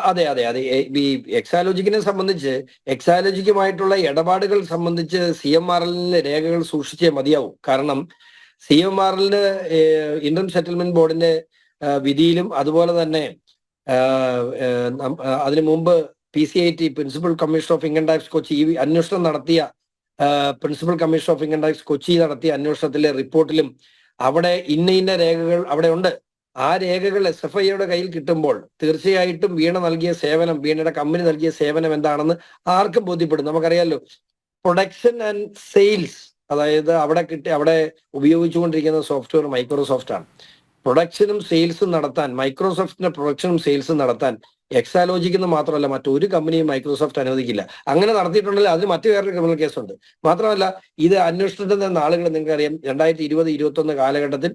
അതെ അതെ അതെ. ഈ എക്സാലോജിക്കിനെ സംബന്ധിച്ച് എക്സാലോജിക്കുമായിട്ടുള്ള ഇടപാടുകൾ സംബന്ധിച്ച് CMRL രേഖകൾ സൂക്ഷിച്ചേ മതിയാവും. കാരണം CMRL ഇന്റർ സെറ്റിൽമെന്റ് ബോർഡിന്റെ വിധിയിലും അതുപോലെ തന്നെ അതിനു മുമ്പ് PCIT principal commission of income tax Kochi ഈ അന്വേഷണം നടത്തിയ principal commission of income tax Kochi നടത്തിയ അന്വേഷണത്തിലെ റിപ്പോർട്ടിലും അവിടെ ഇന്ന രേഖകൾ അവിടെ ഉണ്ട്. ആ രേഖകൾ SFIയുടെ കയ്യിൽ കിട്ടുമ്പോൾ തീർച്ചയായിട്ടും വീണയുടെ കമ്പനി നൽകിയ സേവനം എന്താണെന്ന് ആർക്കും ബോധ്യപ്പെടും. നമുക്കറിയാലോ, പ്രൊഡക്ഷൻ ആൻഡ് സെയിൽസ്, അതായത് അവിടെ ഉപയോഗിച്ചുകൊണ്ടിരിക്കുന്ന സോഫ്റ്റ്വെയർ മൈക്രോസോഫ്റ്റ് ആണ്. പ്രൊഡക്ഷനും സെയിൽസും നടത്താൻ, മൈക്രോസോഫ്റ്റിന്റെ പ്രൊഡക്ഷനും സെയിൽസും നടത്താൻ എക്സാലോജിക്കെന്ന് മാത്രമല്ല മറ്റൊരു കമ്പനിയും മൈക്രോസോഫ്റ്റ് അനുവദിക്കില്ല. അങ്ങനെ നടത്തിയിട്ടുണ്ടെങ്കിൽ അതിന് മറ്റു വേറൊരു ക്രിമിനൽ കേസുണ്ട്. മാത്രമല്ല, ഇത് അന്വേഷണത്തിന്റെ നാളുകൾ നിങ്ങൾക്കറിയാം. 2020-21 കാലഘട്ടത്തിൽ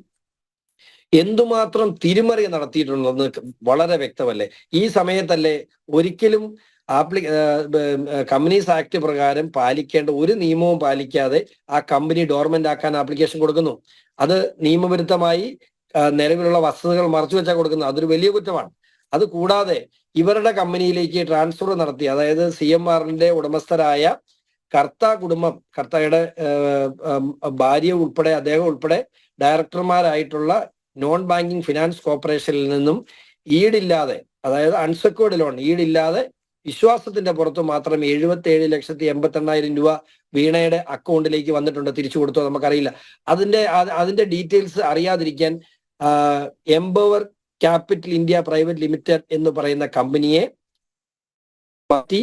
എന്തുമാത്രം തിരിമറി നടത്തിയിട്ടുണ്ടെന്ന് വളരെ വ്യക്തമല്ലേ. ഈ സമയത്തല്ലേ ഒരിക്കലും കമ്പനീസ് ആക്ട് പ്രകാരം പാലിക്കേണ്ട ഒരു നിയമവും പാലിക്കാതെ ആ കമ്പനി ഡോർമെന്റ് ആക്കാൻ ആപ്ലിക്കേഷൻ കൊടുക്കുന്നു. അത് നിയമവിരുദ്ധമായി നിലവിലുള്ള വസ്തുതകൾ മറച്ചു വെച്ചാൽ കൊടുക്കുന്നത്. അതൊരു വലിയ കുറ്റമാണ്. അത് കൂടാതെ ഇവരുടെ കമ്പനിയിലേക്ക് ട്രാൻസ്ഫർ നടത്തി, അതായത് CMRLന്റെ ഉടമസ്ഥരായ കർത്തയുടെ ഭാര്യ ഉൾപ്പെടെ അദ്ദേഹം ഉൾപ്പെടെ ഡയറക്ടർമാരായിട്ടുള്ള നോൺ ബാങ്കിങ് ഫിനാൻസ് കോർപ്പറേഷനിൽ നിന്നും ഈടില്ലാതെ, അതായത് അൺസെക്യൂർഡ് ലോൺ ഈടില്ലാതെ വിശ്വാസത്തിന്റെ പുറത്ത് മാത്രം 77,80,000 രൂപ വീണയുടെ അക്കൗണ്ടിലേക്ക് വന്നിട്ടുണ്ട്. തിരിച്ചു കൊടുത്തോ നമുക്കറിയില്ല. അതിന്റെ ഡീറ്റെയിൽസ് അറിയാതിരിക്കാൻ empower capital India private limited എന്ന് പറയുന്ന കമ്പനിയെ മാറ്റി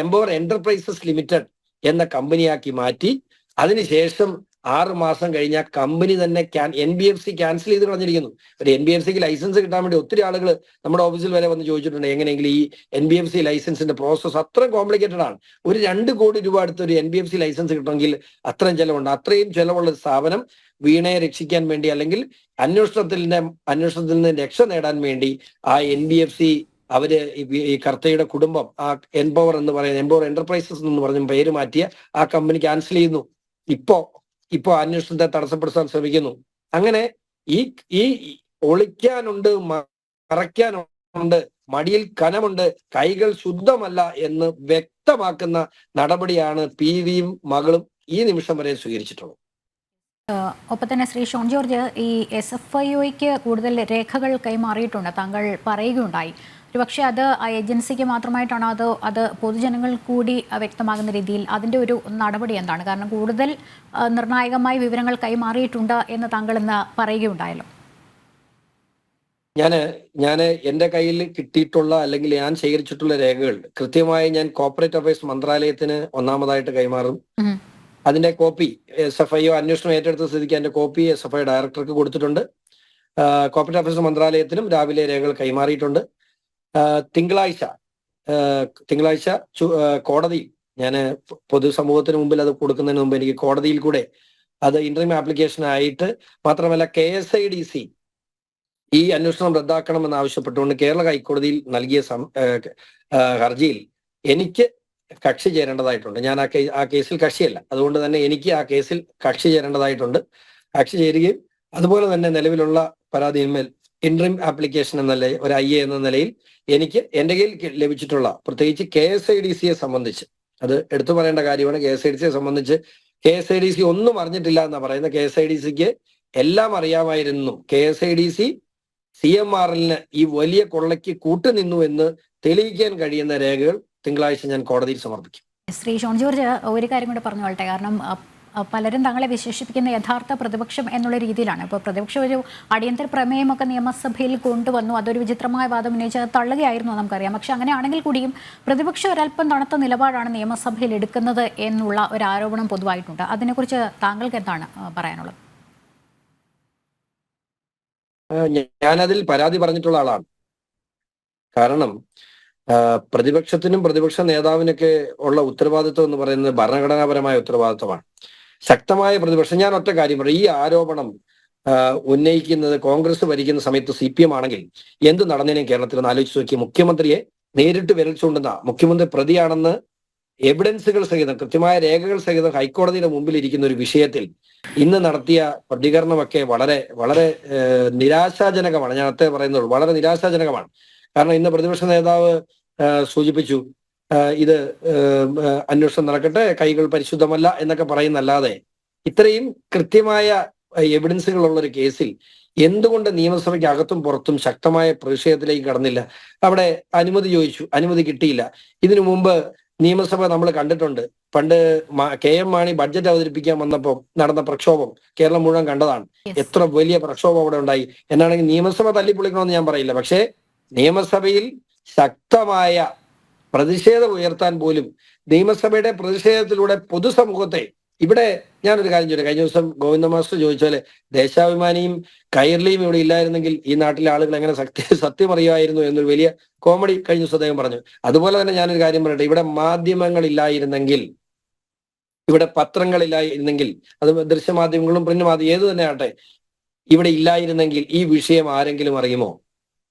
എംപവർ എന്റർപ്രൈസസ് ലിമിറ്റഡ് എന്ന കമ്പനിയാക്കി മാറ്റി. അതിനുശേഷം 6 മാസം കഴിഞ്ഞ കമ്പനി തന്നെ NBFC ക്യാൻസൽ ചെയ്ത് കളഞ്ഞിരിക്കുന്നു. ഒരു NBFCക്ക് ലൈസൻസ് കിട്ടാൻ വേണ്ടി ഒത്തിരി ആളുകൾ നമ്മുടെ ഓഫീസിൽ വരെ വന്ന് ചോദിച്ചിട്ടുണ്ട്, എങ്ങനെയെങ്കിലും ഈ NBFC ലൈസൻസിന്റെ പ്രോസസ് അത്ര കോംപ്ലിക്കേറ്റഡ് ആണ്. ഒരു 2 കോടി രൂപ അടുത്ത് ഒരു NBFC ലൈസൻസ് കിട്ടണമെങ്കിൽ അത്രയും ചെലവുണ്ട്. അത്രയും ചെലവുള്ള സ്ഥാപനം വീണയെ രക്ഷിക്കാൻ വേണ്ടി, അല്ലെങ്കിൽ അന്വേഷണത്തിൽ നിന്ന് രക്ഷ നേടാൻ വേണ്ടി ആ NBFC അവര് ഈ കർത്തയുടെ കുടുംബം ആ എംപവർ എന്റർപ്രൈസസ് എന്ന് പറഞ്ഞ പേര് മാറ്റിയ ആ കമ്പനി ക്യാൻസൽ ചെയ്യുന്നു. ഇപ്പോ അന്വേഷണത്തെ തടസ്സപ്പെടുത്താൻ ശ്രമിക്കുന്നു. അങ്ങനെ ഈ ഒളിക്കാനുണ്ട്, മറയ്ക്കാനുണ്ട്, മടിയിൽ കനമുണ്ട്, കൈകൾ ശുദ്ധമല്ല എന്ന് വ്യക്തമാക്കുന്ന നടപടിയാണ് PVയും മകളും ഈ നിമിഷം വരെ സ്വീകരിച്ചിട്ടുള്ളത്. ഒപ്പം തന്നെ ശ്രീ ഷോൺ ജോർജ്, ഈ SFIOയ്ക്ക് കൂടുതൽ രേഖകൾ കൈമാറിയിട്ടുണ്ട് താങ്കൾ പറയുകയുണ്ടായി. ഒരുപക്ഷെ അത് ആ ഏജൻസിക്ക് മാത്രമായിട്ടാണോ അതോ അത് പൊതുജനങ്ങൾ കൂടി വ്യക്തമാകുന്ന രീതിയിൽ അതിൻ്റെ ഒരു നടപടി എന്താണ്? കാരണം കൂടുതൽ നിർണായകമായ വിവരങ്ങൾ കൈമാറിയിട്ടുണ്ട് എന്ന് താങ്കൾ ഇന്ന് പറയുകയുണ്ടായല്ലോ. ഞാൻ എൻ്റെ കയ്യിൽ കിട്ടിയിട്ടുള്ള അല്ലെങ്കിൽ ഞാൻ ശേഖരിച്ചിട്ടുള്ള രേഖകൾ കൃത്യമായി ഞാൻ കോർപ്പറേറ്റ് അഫയേഴ്സ് മന്ത്രാലയത്തിന് ഒന്നാമതായിട്ട് കൈമാറും. അതിന്റെ കോപ്പി SFIO അന്വേഷണം ഏറ്റെടുത്ത സ്ഥിതിക്ക് അതിന്റെ കോപ്പി SFIO ഡയറക്ടർക്ക് കൊടുത്തിട്ടുണ്ട്. കോർപ്പറേറ്റ് അഫയേഴ്സ് മന്ത്രാലയത്തിനും രാവിലെ രേഖകൾ കൈമാറിയിട്ടുണ്ട്. തിങ്കളാഴ്ച കോടതിയിൽ ഞാൻ പൊതുസമൂഹത്തിന് മുമ്പിൽ അത് കൊടുക്കുന്നതിന് മുമ്പ് എനിക്ക് കോടതിയിൽ കൂടെ അത് ഇന്റർവ്യൂ ആപ്ലിക്കേഷൻ ആയിട്ട്, മാത്രമല്ല KSIDC ഈ അന്വേഷണം റദ്ദാക്കണമെന്ന് ആവശ്യപ്പെട്ടുകൊണ്ട് കേരള ഹൈക്കോടതിയിൽ നൽകിയ ഹർജിയിൽ എനിക്ക് കക്ഷി ചേരേണ്ടതായിട്ടുണ്ട്. ഞാൻ ആ കേസിൽ കക്ഷിയല്ല, അതുകൊണ്ട് തന്നെ എനിക്ക് ആ കേസിൽ കക്ഷി ചേരേണ്ടതായിട്ടുണ്ട്. കക്ഷി ചേരുകയും അതുപോലെ തന്നെ നിലവിലുള്ള പരാതിന്മേൽ ഇന്ററിം ആപ്ലിക്കേഷൻ ഒരു IA എന്ന നിലയിൽ എനിക്ക് എൻ്റെ കയ്യിൽ ലഭിച്ചിട്ടുള്ള, പ്രത്യേകിച്ച് KSIDCയെ സംബന്ധിച്ച് അത് എടുത്തു പറയേണ്ട കാര്യമാണ്. KSIDCയെ സംബന്ധിച്ച് KSIDC ഒന്നും അറിഞ്ഞിട്ടില്ല എന്നാ പറയുന്നത്. KSIDCക്ക് എല്ലാം അറിയാമായിരുന്നു. KSIDC CMRLന് ഈ വലിയ കൊള്ളയ്ക്ക് കൂട്ടുനിന്നു എന്ന് തെളിയിക്കാൻ കഴിയുന്ന രേഖകൾ തിങ്കളാഴ്ച ഞാൻ കോടതിയിൽ സമർപ്പിക്കും. ശ്രീ ഷോൺ ജോർജ്, ഒരു കാര്യം കൂടെ പറഞ്ഞോട്ടെ. കാരണം പലരും തങ്ങളെ വിശേഷിപ്പിക്കുന്ന യഥാർത്ഥ പ്രതിപക്ഷം എന്നുള്ള രീതിയിലാണ്. ഇപ്പോൾ പ്രതിപക്ഷം ഒരു അടിയന്തര പ്രമേയമൊക്കെ നിയമസഭയിൽ കൊണ്ടുവന്നു, അതൊരു വിചിത്രമായ വാദം ഉന്നയിച്ച് തള്ളുകയായിരുന്നു നമുക്കറിയാം. പക്ഷെ അങ്ങനെയാണെങ്കിൽ കൂടിയും പ്രതിപക്ഷം ഒരല്പം തണുത്ത നിലപാടാണ് നിയമസഭയിൽ എടുക്കുന്നത് എന്നുള്ള ഒരു ആരോപണം പൊതുവായിട്ടുണ്ട്. അതിനെക്കുറിച്ച് താങ്കൾക്ക് എന്താണ് പറയാനുള്ളത്? ഞാനതിൽ പരാതി പറഞ്ഞിട്ടുള്ള ആളാണ്. കാരണം പ്രതിപക്ഷത്തിനും പ്രതിപക്ഷ നേതാവിനൊക്കെ ഉള്ള ഉത്തരവാദിത്വം എന്ന് പറയുന്നത് ഭരണഘടനാപരമായ ഉത്തരവാദിത്വമാണ്. ശക്തമായ പ്രതിപക്ഷം. ഞാൻ ഒറ്റ കാര്യം പറയും, ഈ ആരോപണം ഉന്നയിക്കുന്നത് കോൺഗ്രസ് ഭരിക്കുന്ന സമയത്ത് CPM ആണെങ്കിൽ എന്ത് നടന്നേനും കേരളത്തിൽ ഒന്ന് ആലോചിച്ച് നോക്കി. മുഖ്യമന്ത്രിയെ നേരിട്ട് വിരൽ ചൂണ്ടുന്ന, മുഖ്യമന്ത്രി പ്രതിയാണെന്ന് എവിഡൻസുകൾ സഹിതം കൃത്യമായ രേഖകൾ സഹിതം ഹൈക്കോടതിയുടെ മുമ്പിൽ ഇരിക്കുന്ന ഒരു വിഷയത്തിൽ ഇന്ന് നടത്തിയ പ്രതികരണമൊക്കെ വളരെ വളരെ നിരാശാജനകമാണ്. ഞാൻ അത്രേ പറയുന്നുള്ളൂ, വളരെ നിരാശാജനകമാണ്. കാരണം ഇന്ന് പ്രതിപക്ഷ നേതാവ് സൂചിപ്പിച്ചു, ഇത് അന്വേഷണം നടക്കട്ടെ, കൈകൾ പരിശുദ്ധമല്ല എന്നൊക്കെ പറയുന്നല്ലാതെ ഇത്രയും കൃത്യമായ എവിഡൻസുകൾ ഉള്ള ഒരു കേസിൽ എന്തുകൊണ്ട് നിയമസഭയ്ക്ക് അകത്തും പുറത്തും ശക്തമായ പ്രതിഷേധത്തിലേക്ക് കടന്നില്ല? അവിടെ അനുമതി ചോദിച്ചു, അനുമതി കിട്ടിയില്ല. ഇതിനു മുമ്പ് നിയമസഭ നമ്മൾ കണ്ടിട്ടുണ്ട്. പണ്ട് KM മാണി ബഡ്ജറ്റ് അവതരിപ്പിക്കാൻ വന്നപ്പോൾ നടന്ന പ്രക്ഷോഭം കേരളം മുഴുവൻ കണ്ടതാണ്. എത്ര വലിയ പ്രക്ഷോഭം അവിടെ ഉണ്ടായി. എന്നാണെങ്കിൽ നിയമസഭ തല്ലിപ്പൊളിക്കണമെന്ന് ഞാൻ പറയില്ല, പക്ഷേ നിയമസഭയിൽ ശക്തമായ പ്രതിഷേധം ഉയർത്താൻ പോലും നിയമസഭയുടെ പ്രതിഷേധത്തിലൂടെ പൊതുസമൂഹത്തെ ഇവിടെ ഞാനൊരു കാര്യം ചോദിച്ചു. കഴിഞ്ഞ ദിവസം ഗോവിന്ദ മാസ്റ്റർ ചോദിച്ചാല് ദേശാഭിമാനിയും കൈരളിയും ഇവിടെ ഇല്ലായിരുന്നെങ്കിൽ ഈ നാട്ടിലെ ആളുകൾ എങ്ങനെ സത്യം അറിയുമായിരുന്നു എന്നൊരു വലിയ കോമഡി കഴിഞ്ഞ ദിവസം അദ്ദേഹം പറഞ്ഞു. അതുപോലെ തന്നെ ഞാനൊരു കാര്യം പറയട്ടെ, ഇവിടെ മാധ്യമങ്ങൾ ഇല്ലായിരുന്നെങ്കിൽ, ഇവിടെ പത്രങ്ങളില്ലായിരുന്നെങ്കിൽ, അത് ദൃശ്യമാധ്യമങ്ങളും പ്രിന്റ് മാധ്യമം ഏത് തന്നെ ആട്ടെ, ഇവിടെ ഇല്ലായിരുന്നെങ്കിൽ ഈ വിഷയം ആരെങ്കിലും അറിയുമോ?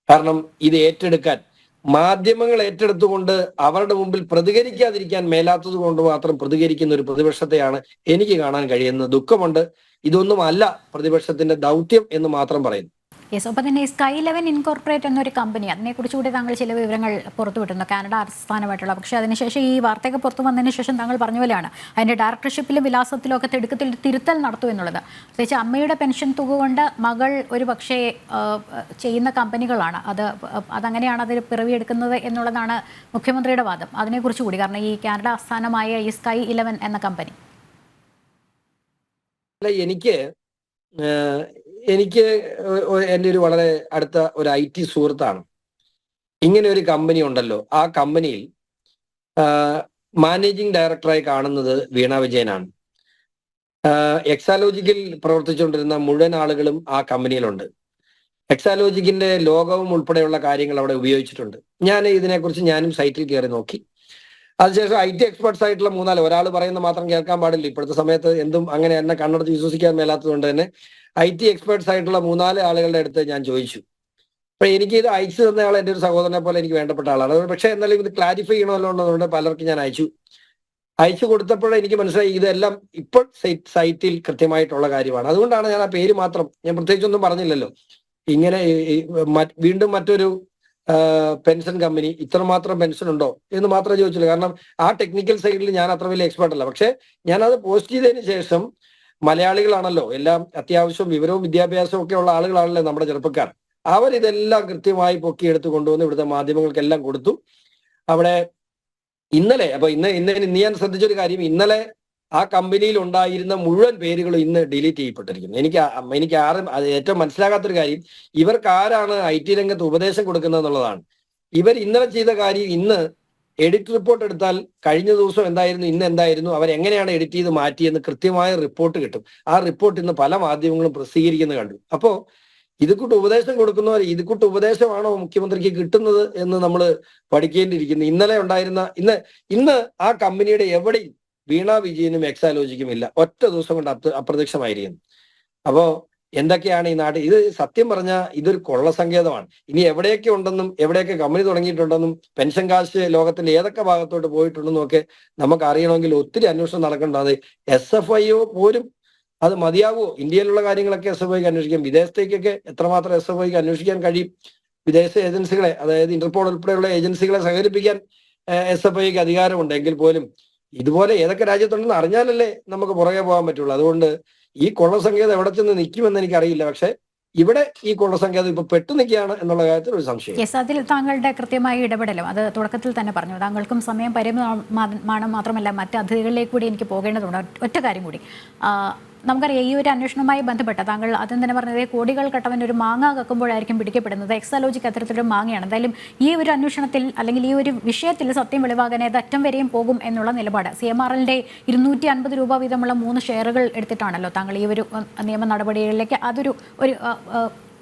കാരണം ഇത് ഏറ്റെടുക്കാൻ മാധ്യമങ്ങൾ ഏറ്റെടുത്തുകൊണ്ട് അവരുടെ മുമ്പിൽ പ്രതികരിക്കാതിരിക്കാൻ മേലാത്തത് കൊണ്ട് മാത്രം പ്രതികരിക്കുന്ന ഒരു പ്രതിപക്ഷത്തെയാണ് എനിക്ക് കാണാൻ കഴിയുന്നത്. ദുഃഖമുണ്ട്. ഇതൊന്നും അല്ല പ്രതിപക്ഷത്തിന്റെ ദൗത്യം എന്ന് മാത്രം പറയുന്നു. യെസ്, ഒപ്പം തന്നെ സ്കൈ 11 ഇൻകോർപ്പറേറ്റ് എന്നൊരു കമ്പനി, അതിനെക്കുറിച്ച് കൂടി താങ്കൾ ചില വിവരങ്ങൾ പുറത്തുവിട്ടുന്നു, കാനഡ ആസ്ഥാനമായിട്ടുള്ള. പക്ഷേ അതിനുശേഷം ഈ വാർത്തയൊക്കെ പുറത്തു വന്നതിന് ശേഷം താങ്കൾ പറഞ്ഞ പോലെയാണ് അതിൻ്റെ ഡയറക്ടർഷിപ്പിലും വിലാസത്തിലും ഒക്കെ തിടുക്കത്തിൽ തിരുത്തൽ നടത്തും എന്നുള്ളത്. പ്രത്യേകിച്ച് അമ്മയുടെ പെൻഷൻ തുക കൊണ്ട് മകൾ ഒരു പക്ഷേ ചെയ്യുന്ന കമ്പനികളാണ് അതങ്ങനെയാണ് അത് പിറവിയെടുക്കുന്നത് എന്നുള്ളതാണ് മുഖ്യമന്ത്രിയുടെ വാദം. അതിനെക്കുറിച്ച് കൂടി, കാരണം ഈ കാനഡ ആസ്ഥാനമായ ഈ സ്കൈ 11 എന്ന കമ്പനി എനിക്ക് എൻ്റെ ഒരു വളരെ അടുത്ത ഒരു IT സുഹൃത്താണ്. ഇങ്ങനെ ഒരു കമ്പനി ഉണ്ടല്ലോ, ആ കമ്പനിയിൽ മാനേജിംഗ് ഡയറക്ടറായി കാണുന്നത് വീണ വിജയനാണ്. എക്സാലോജിക്കിൽ പ്രവർത്തിച്ചുകൊണ്ടിരുന്ന മുഴുവൻ ആളുകളും ആ കമ്പനിയിലുണ്ട്. എക്സാലോജിക്കിന്റെ ലോഗവും ഉൾപ്പെടെയുള്ള കാര്യങ്ങൾ അവിടെ ഉപയോഗിച്ചിട്ടുണ്ട്. ഞാൻ ഇതിനെക്കുറിച്ച് ഞാനും സൈറ്റിൽ കയറി നോക്കി. അതിനുശേഷം IT എക്സ്പെർട്സ് ആയിട്ടുള്ള ഒരാൾ പറയുന്ന മാത്രം കേൾക്കാൻ പാടില്ല. ഇപ്പോഴത്തെ സമയത്ത് എന്തും അങ്ങനെ എന്നെ കണ്ണടച്ച് വിശ്വസിക്കാൻ മേലാത്തത് കൊണ്ട് തന്നെ IT എക്സ്പെർട്സ് ആയിട്ടുള്ള 3-4 ആളുകളുടെ അടുത്ത് ഞാൻ ചോദിച്ചു. അപ്പൊ എനിക്ക് ഇത് അയച്ചു തന്ന ആൾ എൻ്റെ ഒരു സഹോദരനെ പോലെ എനിക്ക് വേണ്ടപ്പെട്ട ആളാണ്. പക്ഷെ എന്നാലും ഇത് ക്ലാരിഫൈ ചെയ്യണമല്ലോ എന്നതുകൊണ്ട് പലർക്കും ഞാൻ അയച്ചു കൊടുത്തപ്പോൾ എനിക്ക് മനസ്സിലായി ഇതെല്ലാം ഇപ്പോൾ സൈറ്റിൽ കൃത്യമായിട്ടുള്ള കാര്യമാണ്. അതുകൊണ്ടാണ് ഞാൻ ആ പേര് മാത്രം, ഞാൻ പ്രത്യേകിച്ചൊന്നും പറഞ്ഞില്ലല്ലോ. ഇങ്ങനെ വീണ്ടും മറ്റൊരു പെൻഷൻ കമ്പനി, ഇത്രമാത്രം പെൻഷൻ ഉണ്ടോ എന്ന് മാത്രമേ ചോദിച്ചുള്ളൂ. കാരണം ആ ടെക്നിക്കൽ സൈഡിൽ ഞാൻ അത്ര വലിയ എക്സ്പെർട്ട് അല്ല. പക്ഷെ ഞാനത് പോസ്റ്റ് ചെയ്തതിന് ശേഷം മലയാളികളാണല്ലോ, എല്ലാം അത്യാവശ്യം വിവരവും വിദ്യാഭ്യാസവും ഒക്കെ ഉള്ള ആളുകളാണല്ലോ നമ്മുടെ ചെറുപ്പക്കാർ. അവരിതെല്ലാം കൃത്യമായി പൊക്കിയെടുത്ത് കൊണ്ടുവന്ന് ഇവിടുത്തെ മാധ്യമങ്ങൾക്കെല്ലാം കൊടുത്തു. അവിടെ ഇന്നലെ ഇന്ന് ഞാൻ ശ്രദ്ധിച്ചൊരു കാര്യം, ഇന്നലെ ആ കമ്പനിയിൽ ഉണ്ടായിരുന്ന മുഴുവൻ പേരുകളും ഇന്ന് ഡിലീറ്റ് ചെയ്യപ്പെട്ടിരിക്കുന്നു. എനിക്ക് ആരും അത് ഏറ്റവും മനസ്സിലാകാത്തൊരു കാര്യം, ഇവർക്ക് ആരാണ് IT രംഗത്ത് ഉപദേശം കൊടുക്കുന്നത് എന്നുള്ളതാണ്. ഇവർ ഇന്നലെ ചെയ്ത കാര്യം ഇന്ന് എഡിറ്റ് റിപ്പോർട്ട് എടുത്താൽ കഴിഞ്ഞ ദിവസം എന്തായിരുന്നു, ഇന്ന് എന്തായിരുന്നു, അവരെങ്ങനെയാണ് എഡിറ്റ് ചെയ്ത് മാറ്റിയെന്ന് കൃത്യമായ റിപ്പോർട്ട് കിട്ടും. ആ റിപ്പോർട്ട് ഇന്ന് പല മാധ്യമങ്ങളും പ്രസിദ്ധീകരിക്കുന്നത് കണ്ടു. അപ്പോ ഇതുകൂട്ട് ഉപദേശം കൊടുക്കുന്നവർ, ഇതുകൂട്ട് ഉപദേശമാണോ മുഖ്യമന്ത്രിക്ക് കിട്ടുന്നത് എന്ന് നമ്മൾ പഠിക്കേണ്ടിയിരിക്കുന്നു. ഇന്നലെ ഉണ്ടായിരുന്ന ഇന്ന് ആ കമ്പനിയുടെ എവിടെയും വീണ വിജയനും എക്സാലോജിക്കും ഇല്ല. ഒറ്റ ദിവസം കൊണ്ട് അപ്രത്യക്ഷമായിരിക്കുന്നു. അപ്പോ എന്തൊക്കെയാണ് ഈ നാട്ടിൽ? ഇത് സത്യം പറഞ്ഞാൽ ഇതൊരു കൊള്ള സങ്കേതമാണ്. ഇനി എവിടെയൊക്കെ ഉണ്ടെന്നും എവിടെയൊക്കെ കമ്പനി തുടങ്ങിയിട്ടുണ്ടെന്നും പെൻഷൻ കാശ് ലോകത്തിന്റെ ഏതൊക്കെ ഭാഗത്തോട്ട് പോയിട്ടുണ്ടെന്നും ഒക്കെ നമുക്ക് അറിയണമെങ്കിൽ ഒത്തിരി അന്വേഷണം നടക്കേണ്ടത്. അത് SFIO പോലും അത് മതിയാവുമോ? ഇന്ത്യയിലുള്ള കാര്യങ്ങളൊക്കെ SFIക്ക് അന്വേഷിക്കാം. വിദേശത്തേക്കൊക്കെ എത്രമാത്രം SFIക്ക് അന്വേഷിക്കാൻ കഴിയും? വിദേശ ഏജൻസികളെ, അതായത് ഇന്റർപോൾ ഉൾപ്പെടെയുള്ള ഏജൻസികളെ സഹകരിപ്പിക്കാൻ SFIക്ക് അധികാരമുണ്ടെങ്കിൽ പോലും ഇതുപോലെ ഏതൊക്കെ രാജ്യത്തുണ്ടെന്ന് അറിഞ്ഞാലല്ലേ നമുക്ക് പുറകെ പോകാൻ പറ്റുള്ളൂ. അതുകൊണ്ട് ഈ കൊള്ളസങ്കേതം എവിടെ ചെന്ന് നിൽക്കുമെന്ന് എനിക്കറിയില്ല. പക്ഷെ ഇവിടെ ഈ കൊള്ളസങ്കേതം ഇപ്പൊ പെട്ടു നിൽക്കുകയാണ് എന്നുള്ള കാര്യത്തിൽ ഒരു സംശയം. യെസ്, അതിൽ താങ്കളുടെ കൃത്യമായ ഇടപെടലും അത് തുടക്കത്തിൽ തന്നെ പറഞ്ഞു. താങ്കൾക്കും സമയം പരിമിതമാണ്, മാത്രമല്ല മറ്റ് അതിഥികളിലേക്ക് കൂടി എനിക്ക് പോകേണ്ടതുണ്ട്. ഒറ്റ കാര്യം കൂടി, നമുക്കറിയാം ഈ ഒരു അന്വേഷണവുമായി ബന്ധപ്പെട്ട താങ്കൾ ആദ്യം തന്നെ പറഞ്ഞത് കോടികൾ കട്ടവൻ ഒരു മാങ്ങ കക്കുമ്പോഴായിരിക്കും പിടിക്കപ്പെടുന്നത്. എക്സാലോജിക്ക് അത്തരത്തിലൊരു മാങ്ങയാണ്. എന്തായാലും ഈ ഒരു അന്വേഷണത്തിൽ അല്ലെങ്കിൽ ഈ ഒരു വിഷയത്തിൽ സത്യം വെളിവാകാൻ ഏതറ്റം വരെയും പോകും എന്നുള്ള നിലപാട്. CMRLന്റെ 250 രൂപ വീതമുള്ള 3 ഷെയറുകൾ എടുത്തിട്ടാണല്ലോ താങ്കൾ ഈ ഒരു നിയമ നടപടികളിലേക്ക്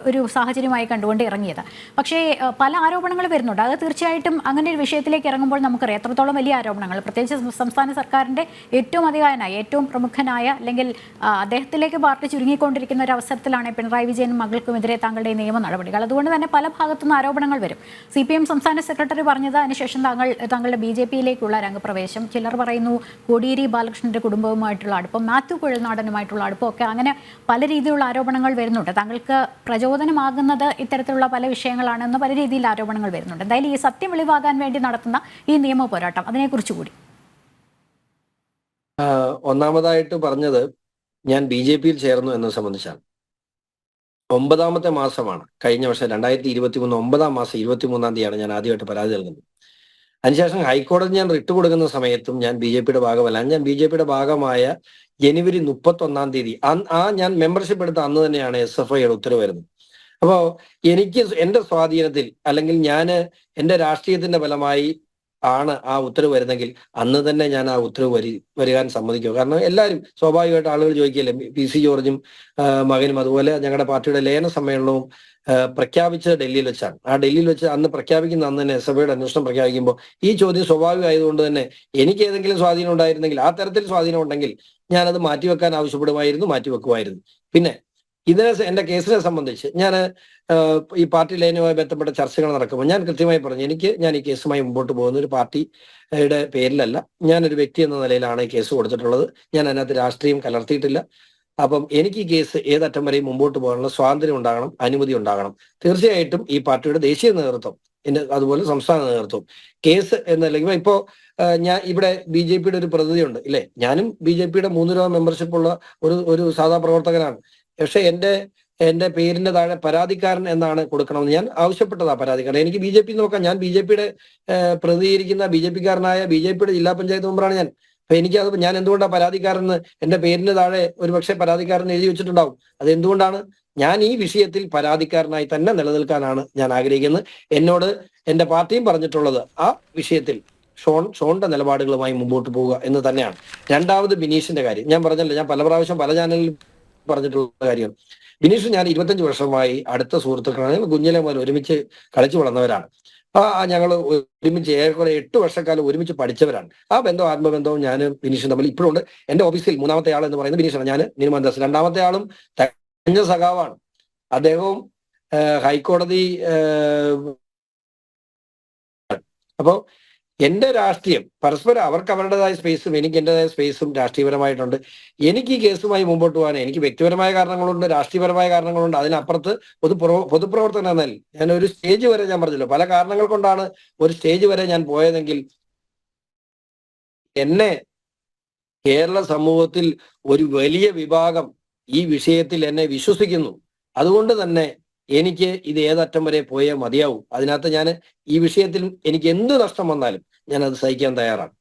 ഒരു സാഹചര്യമായി കണ്ടുകൊണ്ട് ഇറങ്ങിയത്. പക്ഷേ പല ആരോപണങ്ങൾ വരുന്നുണ്ട്. അത് തീർച്ചയായിട്ടും അങ്ങനെ ഒരു വിഷയത്തിലേക്ക് ഇറങ്ങുമ്പോൾ നമുക്കറിയാം എത്രത്തോളം വലിയ ആരോപണങ്ങൾ, പ്രത്യേകിച്ച് സംസ്ഥാന സർക്കാരിൻ്റെ ഏറ്റവും അധികാരനായ ഏറ്റവും പ്രമുഖനായ അല്ലെങ്കിൽ അദ്ദേഹത്തിലേക്ക് പാർട്ടി ചുരുങ്ങിക്കൊണ്ടിരിക്കുന്ന ഒരു അവസരത്തിലാണ് പിണറായി വിജയനും മകൾക്കുമെതിരെ താങ്കളുടെ നിയമ നടപടികൾ. അതുകൊണ്ട് തന്നെ പല ഭാഗത്തുനിന്ന് ആരോപണങ്ങൾ വരും. CPM സംസ്ഥാന സെക്രട്ടറി പറഞ്ഞത് അതിനുശേഷം താങ്കളുടെ BJP-യിലേക്കുള്ള രംഗപ്രവേശം, ചിലർ പറയുന്നു കോടിയേരി ബാലകൃഷ്ണന്റെ കുടുംബവുമായിട്ടുള്ള അടുപ്പം, മാത്യു കുഴൽനാടനുമായിട്ടുള്ള അടുപ്പം ഒക്കെ, അങ്ങനെ പല രീതിയിലുള്ള ആരോപണങ്ങൾ വരുന്നുണ്ട്. താങ്കൾക്ക് പ്രചോദനമാകുന്നത് ഇത്തരത്തിലുള്ള പല വിഷയങ്ങളാണെന്ന് പല രീതിയിൽ ആരോപണങ്ങൾ വരുന്നുണ്ട്. എന്തായാലും ഈ സത്യം വെളിവാകാൻ വേണ്ടി നടത്തുന്ന ഈ നിയമ പോരാട്ടം, അതിനെക്കുറിച്ച് കൂടി. ഒന്നാമതായിട്ട് പറഞ്ഞത് ഞാൻ BJP-യിൽ ചേർന്നു എന്നത് സംബന്ധിച്ചാണ്. 9ാമത്തെ മാസമാണ് കഴിഞ്ഞ വർഷം 2023 9ാം മാസം 23-ാം തീയതിയാണ് ഞാൻ ആദ്യമായിട്ട് പരാതി നൽകുന്നത്. അതിനുശേഷം ഹൈക്കോടതി ഞാൻ റിട്ട് കൊടുക്കുന്ന സമയത്തും ഞാൻ BJP-യുടെ ഭാഗമല്ല. ഞാൻ BJP-യുടെ ഭാഗമായ ജനുവരി 31-ാം തീയതി ഞാൻ മെമ്പർഷിപ്പ് എടുത്ത അന്ന് തന്നെയാണ് SFIയുടെ ഉത്തരവ് വരുന്നത്. അപ്പോൾ എനിക്ക് എൻ്റെ സ്വാധീനത്തിൽ അല്ലെങ്കിൽ ഞാൻ എൻ്റെ രാഷ്ട്രീയത്തിന്റെ ഫലമായി ആണ് ആ ഉത്തരവ് വരുന്നെങ്കിൽ അന്ന് തന്നെ ഞാൻ ആ ഉത്തരവ് വരികാൻ സമ്മതിക്കും. കാരണം എല്ലാവരും സ്വാഭാവികമായിട്ട് ആളുകൾ ചോദിക്കില്ലേ, PC ജോർജും മകനും അതുപോലെ ഞങ്ങളുടെ പാർട്ടിയുടെ ലയന സമ്മേളനവും പ്രഖ്യാപിച്ചത് ഡൽഹിയിൽ വെച്ചാണ്. ആ ഡൽഹിയിൽ വെച്ച് അന്ന് പ്രഖ്യാപിക്കുന്ന അന്ന് തന്നെ SFIയുടെ അന്വേഷണം പ്രഖ്യാപിക്കുമ്പോൾ ഈ ചോദ്യം സ്വാഭാവികമായതുകൊണ്ട് തന്നെ എനിക്ക് ഏതെങ്കിലും സ്വാധീനം ഉണ്ടായിരുന്നെങ്കിൽ, ആ തരത്തിൽ സ്വാധീനം ഉണ്ടെങ്കിൽ ഞാനത് മാറ്റിവെക്കാൻ ആവശ്യപ്പെടുമായിരുന്നു, മാറ്റിവെക്കുമായിരുന്നു. പിന്നെ എന്റെ കേസിനെ സംബന്ധിച്ച് ഞാൻ ഈ പാർട്ടി ലൈനുമായി ബന്ധപ്പെട്ട ചർച്ചകൾ നടക്കുമ്പോൾ ഞാൻ കൃത്യമായി പറഞ്ഞു, ഞാൻ ഈ കേസുമായി മുമ്പോട്ട് പോകുന്ന ഒരു പാർട്ടിയുടെ പേരിലല്ല, ഞാനൊരു വ്യക്തി എന്ന നിലയിലാണ് ഈ കേസ് കൊടുത്തിട്ടുള്ളത്. ഞാൻ അതിനകത്ത് രാഷ്ട്രീയം കലർത്തിയിട്ടില്ല. അപ്പം എനിക്ക് ഈ കേസ് ഏതറ്റം വരെയും മുമ്പോട്ട് പോകാനുള്ള സ്വാതന്ത്ര്യം ഉണ്ടാകണം, അനുമതി ഉണ്ടാകണം. തീർച്ചയായിട്ടും ഈ പാർട്ടിയുടെ ദേശീയ നേതൃത്വം, അതുപോലെ സംസ്ഥാന നേതൃത്വം കേസ് എന്നല്ലെങ്കിൽ ഇപ്പോ ഞാൻ ഇവിടെ BJP-യുടെ ഒരു പ്രതിനിധിയുണ്ട് ഇല്ലേ, ഞാനും BJP-യുടെ 3 രൂപ മെമ്പർഷിപ്പ് ഉള്ള ഒരു സാധാ പ്രവർത്തകനാണ്. പക്ഷെ എന്റെ പേരിന്റെ താഴെ പരാതിക്കാരൻ എന്നാണ് കൊടുക്കണമെന്ന് ഞാൻ ആവശ്യപ്പെട്ടതാ. പരാതിക്കാരൻ എനിക്ക് BJP നോക്കാം, ഞാൻ BJP-യുടെ പ്രതികരിക്കുന്ന BJP-കാരനായ BJP-യുടെ ജില്ലാ പഞ്ചായത്ത് മെമ്പറാണ് ഞാൻ. അപ്പൊ ഞാൻ എന്തുകൊണ്ടാണ് പരാതിക്കാരൻ എന്റെ പേരിന് താഴെ ഒരുപക്ഷെ പരാതിക്കാരൻ എഴുതി വെച്ചിട്ടുണ്ടാവും. അത് എന്തുകൊണ്ടാണ്? ഞാൻ ഈ വിഷയത്തിൽ പരാതിക്കാരനായി തന്നെ നിലനിൽക്കാനാണ് ഞാൻ ആഗ്രഹിക്കുന്നത്. എന്നോട് എന്റെ പാർട്ടിയും പറഞ്ഞിട്ടുള്ളത് ആ വിഷയത്തിൽ ഷോണിന്റെ നിലപാടുകളുമായി മുമ്പോട്ട് പോവുക എന്ന് തന്നെയാണ്. രണ്ടാമത് ബിനീഷിന്റെ കാര്യം ഞാൻ പറഞ്ഞല്ലോ, ഞാൻ പല പ്രാവശ്യം പല ചാനലിൽ പറഞ്ഞിട്ടുള്ള കാര്യമാണ്. ബിനീഷ് ഞാൻ 25 വർഷമായി അടുത്ത സുഹൃത്തുക്കളാണ്. കുഞ്ഞിലെ മുതൽ ഒരുമിച്ച് കളിച്ചു വളർന്നവരാണ്. ഞങ്ങൾ ഒരുമിച്ച് ഏറെക്കുറെ 8 വർഷക്കാലം ഒരുമിച്ച് പഠിച്ചവരാണ്. ആ ബന്ധവും ആത്മബന്ധവും ഞാൻ ബിനീഷും തമ്മിൽ ഇപ്പോഴുണ്ട്. എന്റെ ഓഫീസിൽ 3ാമത്തെ ആൾ എന്ന് പറയുന്നത് ബിനീഷാണ്, ഞാൻ നിരുമാനദാസ്. 2ാമത്തെ ആളും തികഞ്ഞ സഖാവാണ്. അദ്ദേഹവും ഹൈക്കോടതി. അപ്പോ എന്റെ രാഷ്ട്രീയം പരസ്പരം അവർക്ക് അവരുടേതായ സ്പേസും എനിക്ക് എന്റേതായ സ്പേസും രാഷ്ട്രീയപരമായിട്ടുണ്ട്. എനിക്ക് ഈ കേസുമായി മുമ്പോട്ട് പോകാൻ എനിക്ക് വ്യക്തിപരമായ കാരണങ്ങളുണ്ട്, രാഷ്ട്രീയപരമായ കാരണങ്ങളുണ്ട്. അതിനപ്പുറത്ത് പൊതുപ്രവർത്തകൻ എന്നാൽ ഞാൻ ഒരു സ്റ്റേജ് വരെ, ഞാൻ പറഞ്ഞല്ലോ പല കാരണങ്ങൾ കൊണ്ടാണ് ഒരു സ്റ്റേജ് വരെ ഞാൻ പോയതെങ്കിൽ എന്നെ കേരള സമൂഹത്തിൽ ഒരു വലിയ വിഭാഗം ഈ വിഷയത്തിൽ എന്നെ വിശ്വസിക്കുന്നു. അതുകൊണ്ട് തന്നെ എനിക്ക് ഇത് ഏതറ്റം വരെ പോയേ മതിയാവും. അതിനകത്ത് ഞാൻ ഈ വിഷയത്തിൽ എനിക്ക് എന്ത് നഷ്ടം വന്നാലും ഞാൻ അത് സഹിക്കാൻ തയ്യാറാണ്.